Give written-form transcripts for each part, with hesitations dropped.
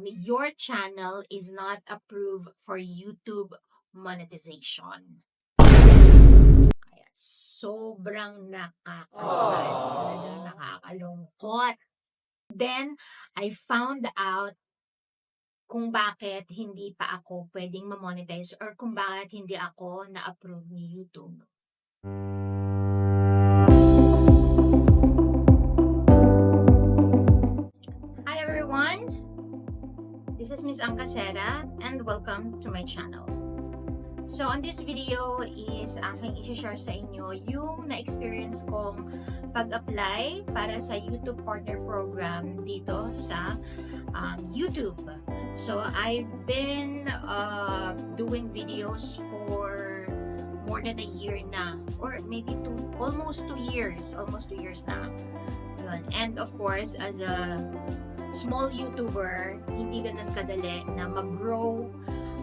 your channel is not approved for YouTube monetization. Kaya sobrang nakakasad, talagang nakakalungkot. Then, I found out kung bakit hindi pa ako pwedeng ma-monetize or kung bakit hindi ako na-approve ni YouTube. Hi everyone! This is Miss Angkasera and welcome to my channel. So on this video is aking i-share sa inyo yung na-experience kong pag-apply para sa YouTube Partner Program dito sa YouTube. So I've been doing videos for more than a year na, or maybe almost 2 years na. And of course, as a small YouTuber, hindi ganun kadali na mag-grow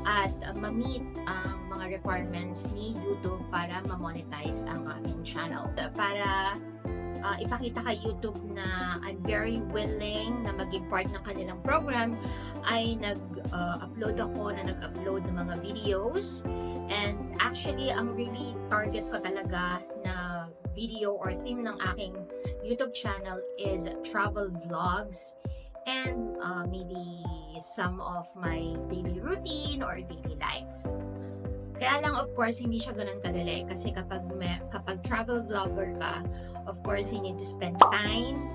at ma-meet ang mga requirements ni YouTube para ma-monetize ang ating channel. Para ipakita kay YouTube na I'm very willing na maging part ng kanilang program, ay nag-upload ng mga videos. And actually, ang really target ko talaga na video or theme ng aking YouTube channel is travel vlogs and maybe some of my daily routine or daily life. Kaya lang, of course, hindi siya ganun kadali kasi kapag travel vlogger ka, of course, you need to spend time,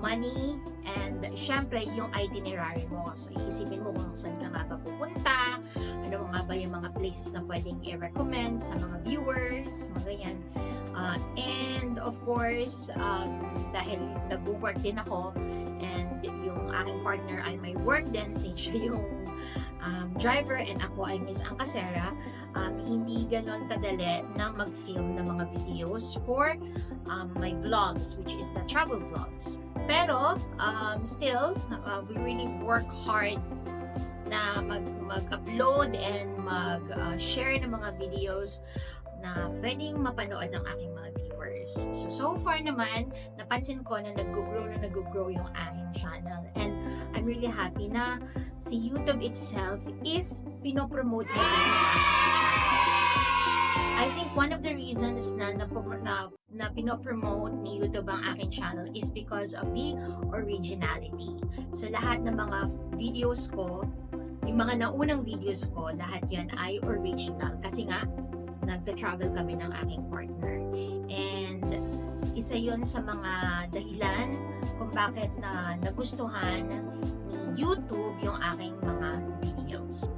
money, and syempre yung itinerary mo. So iisipin mo kung saan ka nga ba pupunta, ano nga ba yung mga places na pwedeng i-recommend sa mga viewers, mga ganyan. And of course, dahil nag-work din ako and yung aking partner ay may work din since siya yung driver and ako ay Miss Angkasera, hindi ganon kadali na mag-film ng mga videos for my vlogs, which is the travel vlogs. Pero still, we really work hard na mag-upload and mag-share ng mga videos na pwedeng mapanood ng aking mga viewers. So far naman, napansin ko na nag-grow yung aking channel. And I'm really happy na si YouTube itself is pinopromote niya yung aking channel. I think one of the reasons na pinopromote ni YouTube ang aking channel is because of the originality. Sa lahat ng mga videos ko, yung mga naunang videos ko, lahat yan ay original. Kasi nga, nagta-travel kami ng aking partner. And isa yon sa mga dahilan kung bakit nagustuhan ni YouTube yung aking mga videos.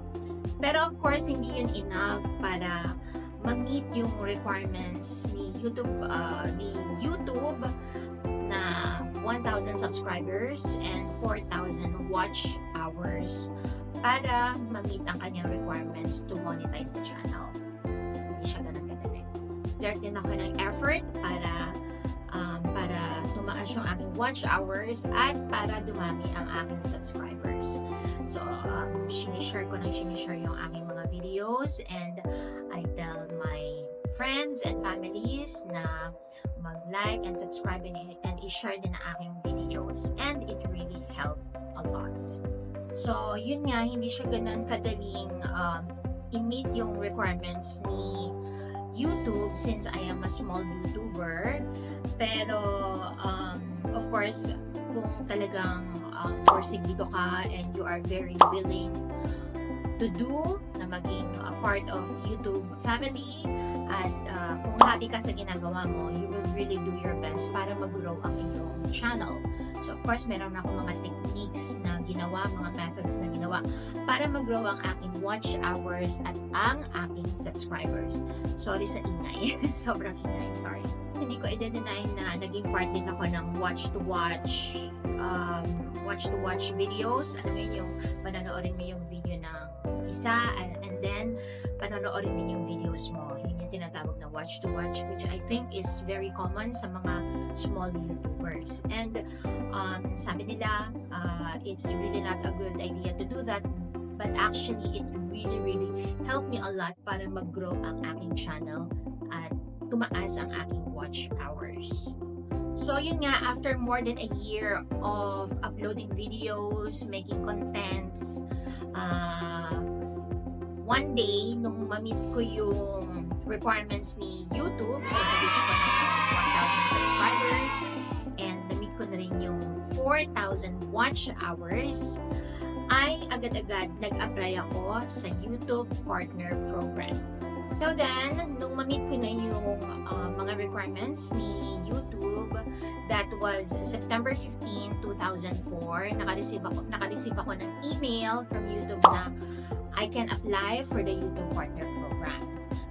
Pero of course, hindi yun enough para ma-meet yung requirements ni YouTube na 1,000 subscribers and 4,000 watch hours para ma-meet ang kanyang requirements to monetize the channel. Hindi siya ganun kadali. Exert din ako ng effort para tumaas yung aking watch hours at para dumami ang aking subscribers. So, sinishare yung aking mga videos and I tell my friends and families na mag-like and subscribe and i-share din ang aking videos, and it really helped a lot. So, yun nga, hindi siya ganun kadaling i-meet yung requirements ni YouTube since I am a small YouTuber. Pero, of course, kung talagang porsigido ka and you are very willing to do na maging a part of YouTube family at kung happy ka sa ginagawa mo, you will really do your best para mag-grow ang iyong channel. So of course, meron ako mga techniques na ginawa, mga methods na ginawa para mag-grow ang aking watch hours at ang aking subscribers. Sorry sa ingay. Sobrang ingay, sorry. Hindi ko i-deny na naging part din ako ng watch-to-watch videos. Alam mo yung panonoorin mo yung video ng isa and then panonoorin din yung videos mo. Yun yung tinatawag na watch-to-watch, which I think is very common sa mga small YouTubers. And sabi nila, it's really not a good idea to do that, but actually it really helped me a lot para mag-grow ang aking channel at tumaas ang aking watch hours. So yun nga, after more than a year of uploading videos, making contents, one day, nung ma-meet ko yung requirements ni YouTube, so na-reach ko na yung 1,000 subscribers, and na-meet ko na rin yung 4,000 watch hours, ay agad-agad nag-apply ako sa YouTube Partner Program. So then, nung ma-meet ko na yung mga requirements ni YouTube, that was September 15, 2004, naka-receive ako ng email from YouTube na I can apply for the YouTube Partner Program.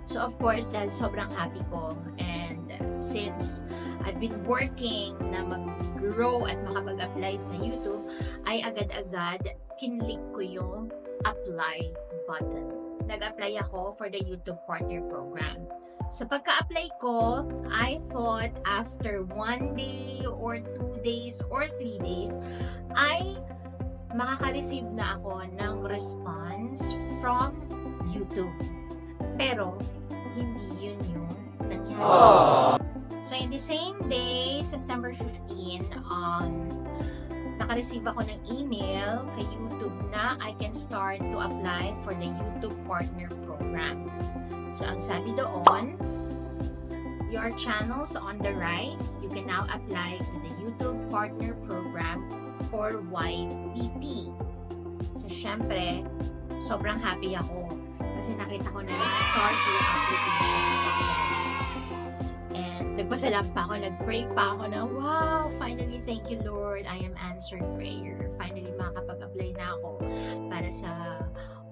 So of course, dahil sobrang happy ko, and since I've been working na mag-grow at makapag-apply sa YouTube, ay agad-agad kinlik ko yung apply button. Nag-apply ako for the YouTube Partner Program. So pagka-apply ko, I thought after 1 day or 2 days or 3 days, ay makaka-receive na ako ng response from YouTube. Pero, hindi yun yung nangyari. So, in the same day, September 15, naka-receive ako ng email kay YouTube na I can start to apply for the YouTube Partner Program. So, ang sabi doon, your channel's on the rise. You can now apply to the YouTube Partner Program or YPP. So, syempre, sobrang happy ako kasi nakita ko na nag-start yung application ko. And nagpasalamat pa ako, nag-pray pa ako na, wow, finally, thank you Lord, I am answered prayer. Finally, makakapag-apply na ako para sa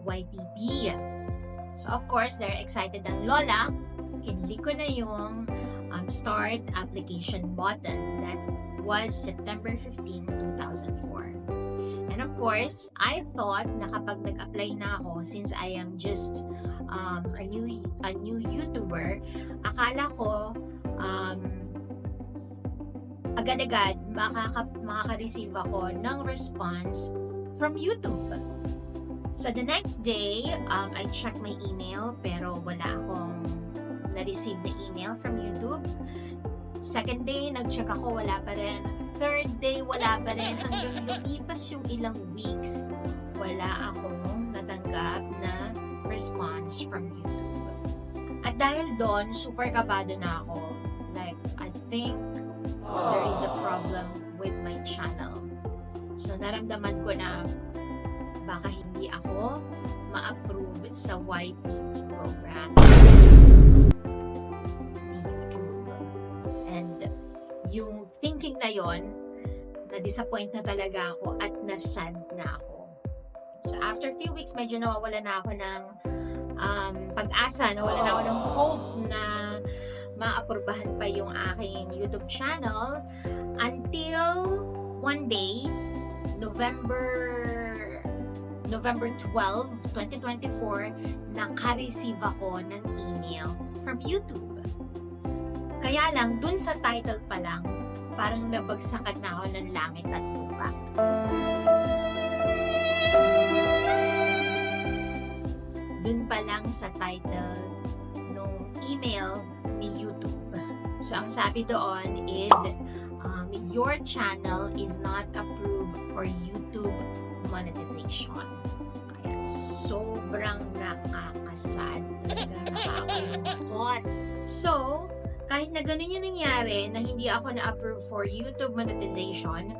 YPP. So, of course, they're excited ang lola. Kinili ko na yung start application button. That was September 15, 2004. And of course, I thought na kapag nag-apply na ako, since I am just a new YouTuber, akala ko agad-agad makaka-receive ako ng response from YouTube. So the next day, I checked my email pero wala akong na-receive na email from YouTube. Second day, nag-check ako, wala pa rin. Third day, wala pa rin. Hanggang lumipas yung ilang weeks, wala akong natanggap na response from YouTube. At dahil doon, super kabado na ako. Like, I think there is a problem with my channel. So, naramdaman ko na baka hindi ako ma-approve sa YPP program. Yung thinking na yon, na-disappoint na talaga ako at na-sad na ako. So, after a few weeks, medyo nawawala na ako ng pag-asa, nawawala na ako ng hope na maapurbahan pa yung aking YouTube channel until one day, November 12, 2024, naka-receive ako ng email from YouTube. Kaya lang, dun sa title pa lang, parang nabagsakan na ako ng langit at lupa. Dun pa lang sa title nung email ni YouTube. So, ang sabi doon is, your channel is not approved for YouTube monetization. Kaya sobrang nakakasad. Talagang nakakalungkot. So, kahit na ganun yung nangyari, na hindi ako na-approve for YouTube monetization,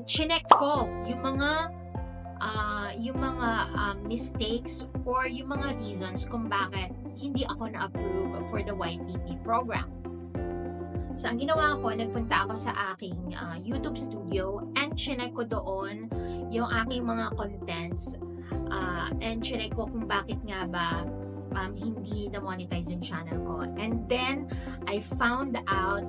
chinek ko yung mga mistakes or yung mga reasons kung bakit hindi ako na-approve for the YPP program. So, ang ginawa ko, nagpunta ako sa aking YouTube studio and chinek ko doon yung aking mga contents and chinek ko kung bakit nga ba hindi na-monetize yung channel ko. And then, I found out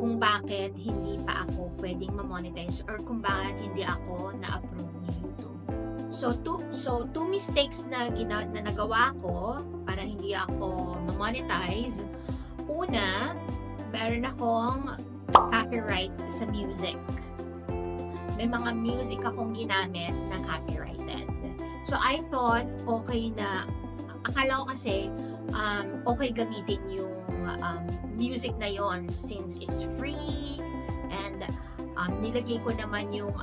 kung bakit hindi pa ako pwedeng ma-monetize or kung bakit hindi ako na-approve ni YouTube. So, two mistakes na nagawa ko para hindi ako ma-monetize. Una, meron akong copyright sa music. May mga music akong ginamit na copyrighted. So, I thought okay na. Akala ko kasi okay gamitin yung music na yon since it's free, and nilagay ko naman yung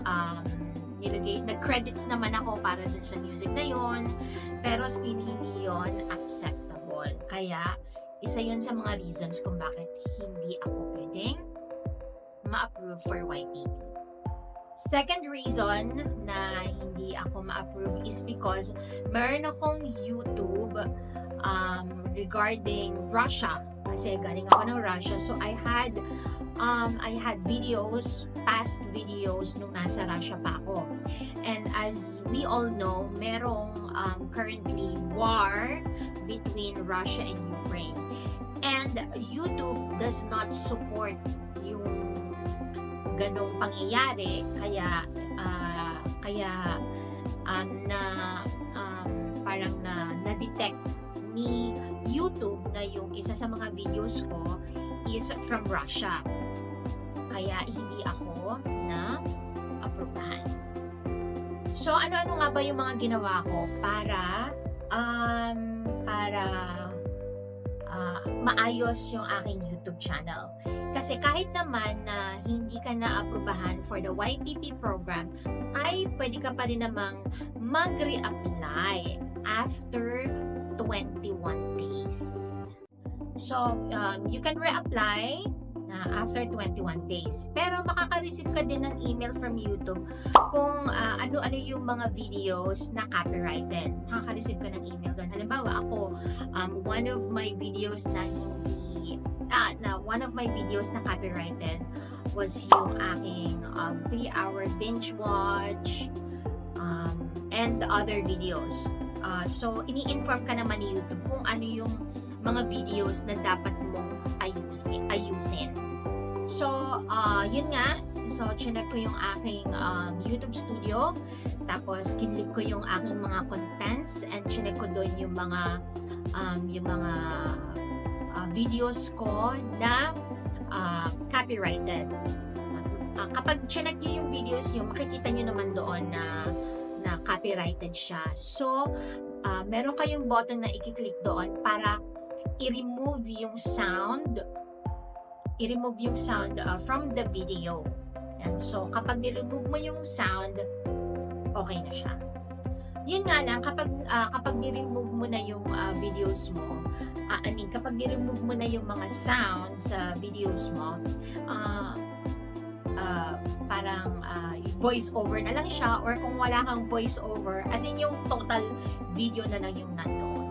nag-credits naman ako para dun sa music na yon, pero still hindi yon acceptable. Kaya isa yon sa mga reasons kung bakit hindi ako pwedeng ma-approve for YPP. Second reason na hindi ako ma-approve is because meron akong YouTube regarding Russia. Kasi galing ako ng Russia. So I had videos, past videos nung nasa Russia pa ako. And as we all know, merong currently war between Russia and Ukraine. And YouTube does not support yung ganong pangyayari, kaya parang na-detect ni YouTube na yung isa sa mga videos ko is from Russia. Kaya hindi ako na-aprobahan. So ano-ano nga ba yung mga ginawa ko para maayos yung aking YouTube channel? Kasi kahit naman na hindi ka na-aprobahan for the YPP program, ay pwede ka pa rin namang mag-reapply after 21 days. So, you can reapply after 21 days. Pero makaka-receive ka din ng email from YouTube kung ano-ano yung mga videos na copyrighted. Makaka-receive ka ng email doon. Halimbawa, ako, one of my videos na copyrighted was yung aking 3-hour binge watch and other videos. So, ini-inform ka naman ni YouTube kung ano yung mga videos na dapat mong ayusin. So, yun nga. So, chinek ko yung aking YouTube studio. Tapos, kinlik ko yung aking mga contents and chinek ko doon yung mga videos ko na copyrighted. Kapag chinek nyo yung videos nyo, makikita nyo naman doon na copyrighted siya. So, meron kayong button na i-click doon para i-remove yung sound from the video. And so, kapag ni-remove mo yung sound, okay na siya. Yun nga lang, kapag ni-remove mo na yung videos mo, kapag ni-remove mo na yung mga sound sa videos mo, parang voice over na lang siya, or kung wala kang voice over, as in yung total video na lang yung nandoon.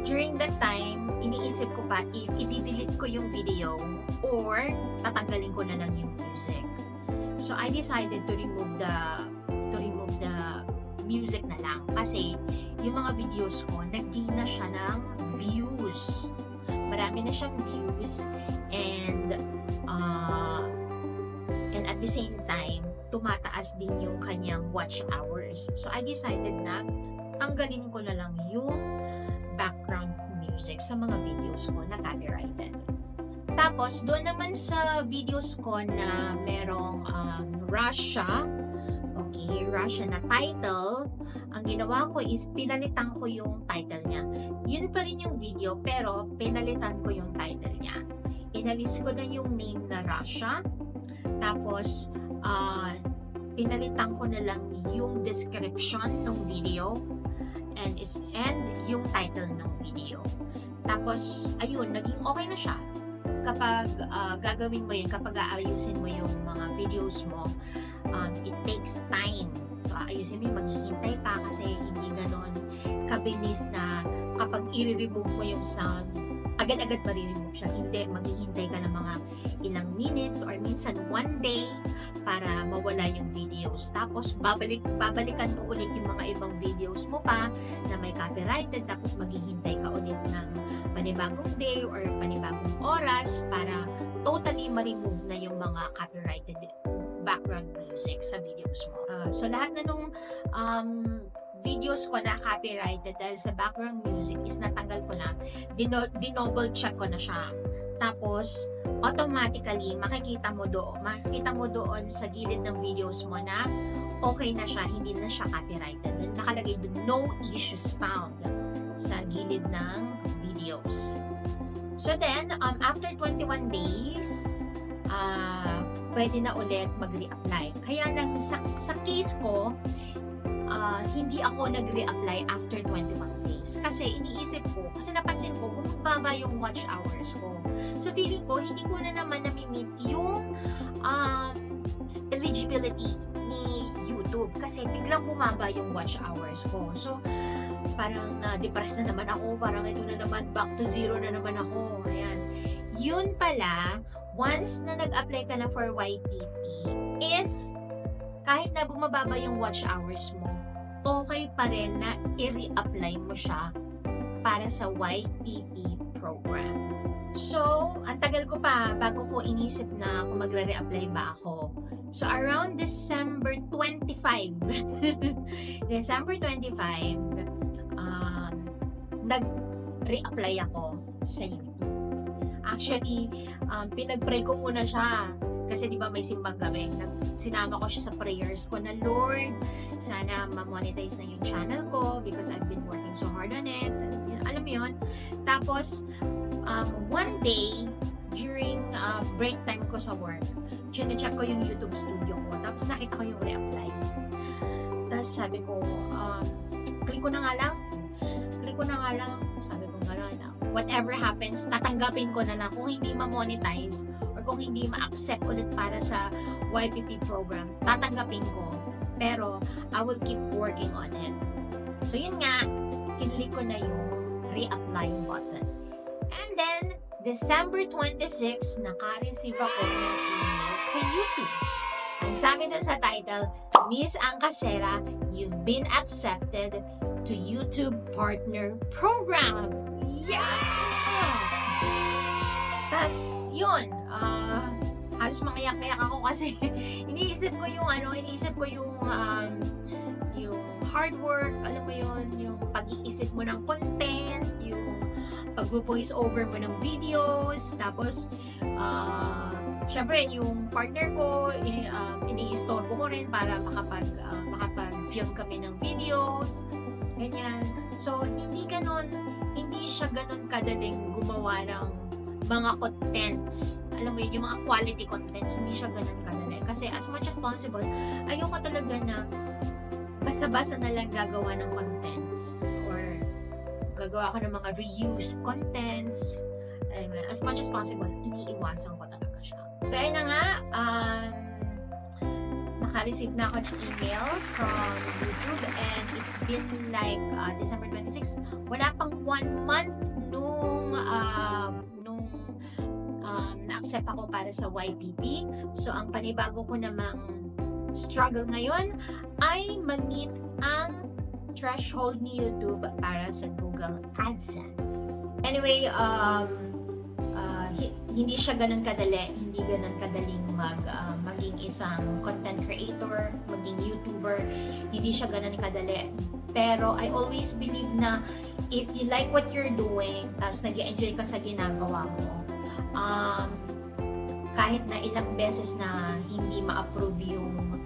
During that time, iniisip ko pa if i-delete ko yung video or tatanggalin ko na lang yung music. So I decided to remove the music na lang, kasi yung mga videos ko nag-gain na siya ng views. Marami na siyang views, and at the same time, tumataas din yung kanyang watch hours. So I decided na tanggalin ko na lang yung background music sa mga videos ko na copyrighted. Tapos, doon naman sa videos ko na merong Russia na title, ang ginawa ko is pinalitan ko yung title niya. Yun pa rin yung video, pero pinalitan ko yung title niya. Inalis ko na yung name na Russia, tapos pinalitan ko na lang yung description ng video and yung title ng video. Tapos, ayun, naging okay na siya. Kapag gagawin mo yun, kapag aayusin mo yung mga videos mo, it takes time. So, aayusin mo yung maghihintay ka, kasi hindi ganon kabilis na kapag i-remove mo yung sound, agad-agad ma-remove siya. Hindi, maghihintay ka ng mga ilang minutes or minsan one day para mawala yung videos. Tapos, babalikan mo ulit yung mga ibang videos mo pa na may copyrighted, tapos maghihintay ka ulit ng panibagong day or panibagong oras para totally ma-remove na yung mga copyrighted background music sa videos mo. So, lahat na nung videos ko na copyrighted dahil sa background music is natanggal ko na, dinouble check ko na siya. Tapos, automatically, makikita mo doon sa gilid ng videos mo na okay na siya, hindi na siya copyrighted. Nakalagay doon, no issues found sa gilid ng videos. So then, after 21 days, pwede na ulit mag-reapply. Kaya lang sa case ko, hindi ako nag-reapply after 21 days. Kasi iniisip ko, kasi napansin ko, bumababa yung watch hours ko. So feeling ko, hindi ko na naman nami-meet yung eligibility ni YouTube. Kasi biglang bumaba yung watch hours ko. So, parang na-depress na naman ako. Parang ito na naman, back to zero na naman ako. Ayan. Yun pala, once na nag-apply ka na for YPP, is kahit na bumababa yung watch hours mo, okay pa rin na i-reapply mo siya para sa YPP program. So, ang tagal ko pa bago ko inisip na kung magre-reapply ba ako. So, around December 25, December 25, nag-reapply ako sa YouTube. Actually, pinag-pray ko muna siya. Kasi di ba may simbang gabi, sinama ko siya sa prayers ko na, Lord, sana ma-monetize na yung channel ko because I've been working so hard on it. Alam mo yun? Tapos, one day, during break time ko sa work, chine-check ko yung YouTube studio ko. Tapos nakita ko yung reapply. Tapos sabi ko, click ko na nga lang. Sabi ko gano'n, whatever happens, tatanggapin ko na lang. Kung hindi ma-monetize or kung hindi ma-accept ulit para sa YPP program, tatanggapin ko. Pero, I will keep working on it. So, yun nga, kinlik ko na yung reapply button. And then, December 26, naka-receive ako ng email kay YouTube. Ang sabi dun sa title, Miss Angkasera, you've been accepted to YouTube Partner Program. Yeah! Tas, yun, halos mangaiyak-iyak ako kasi iniisip ko yung hard work, alam mo yun, yung pag-iisip mo ng content, yung pag-voice over mo ng videos, tapos, syempre, yung partner ko, ini-store ko rin para makapag-film kami ng videos, ganyan. So, hindi siya ganon kadaling gumawa ng mga contents. Alam mo yun, yung mga quality contents, hindi siya ganon kadali. Kasi as much as possible, ayoko talaga na basta-basta na lang gagawa ng contents or gagawa ko ng mga reuse contents. As much as possible, iniiwasan ko talaga siya. So, ayun na nga, naka-receive na ako ng email from YouTube and it's been like December 26. Wala pang 1 month nung na-accept ako para sa YPP. So, ang panibago ko namang struggle ngayon ay ma-meet ang threshold ni YouTube para sa Google AdSense. Anyway, hindi siya ganun kadali, hindi ganun kadaling maging isang content creator, maging YouTuber, hindi siya ganun kadali. Pero I always believe na if you like what you're doing, tapos nag-enjoy ka sa ginagawa mo, kahit na ilang beses na hindi ma-approve yung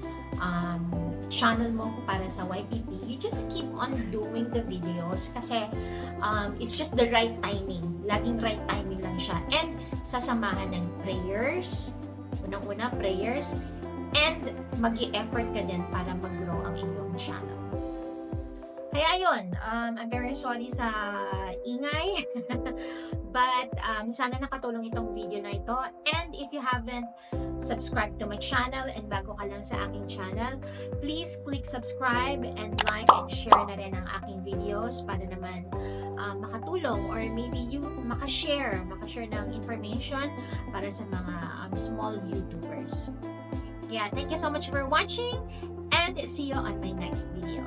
channel mo para sa YPP, you just keep on doing the videos kasi it's just the right timing. Laging right timing lang siya. And sasamahan ng prayers, unang-una prayers, and mag-i-effort ka din para mag-grow ang iyong channel. Kaya ayun, I'm very sorry sa ingay. But sana nakatulong itong video na ito. And if you haven't subscribed to my channel and bago ka lang sa aking channel, please click subscribe and like and share na rin ang aking videos para naman makatulong or maybe you makashare ng information para sa mga small YouTubers. Yeah, thank you so much for watching and see you on my next video.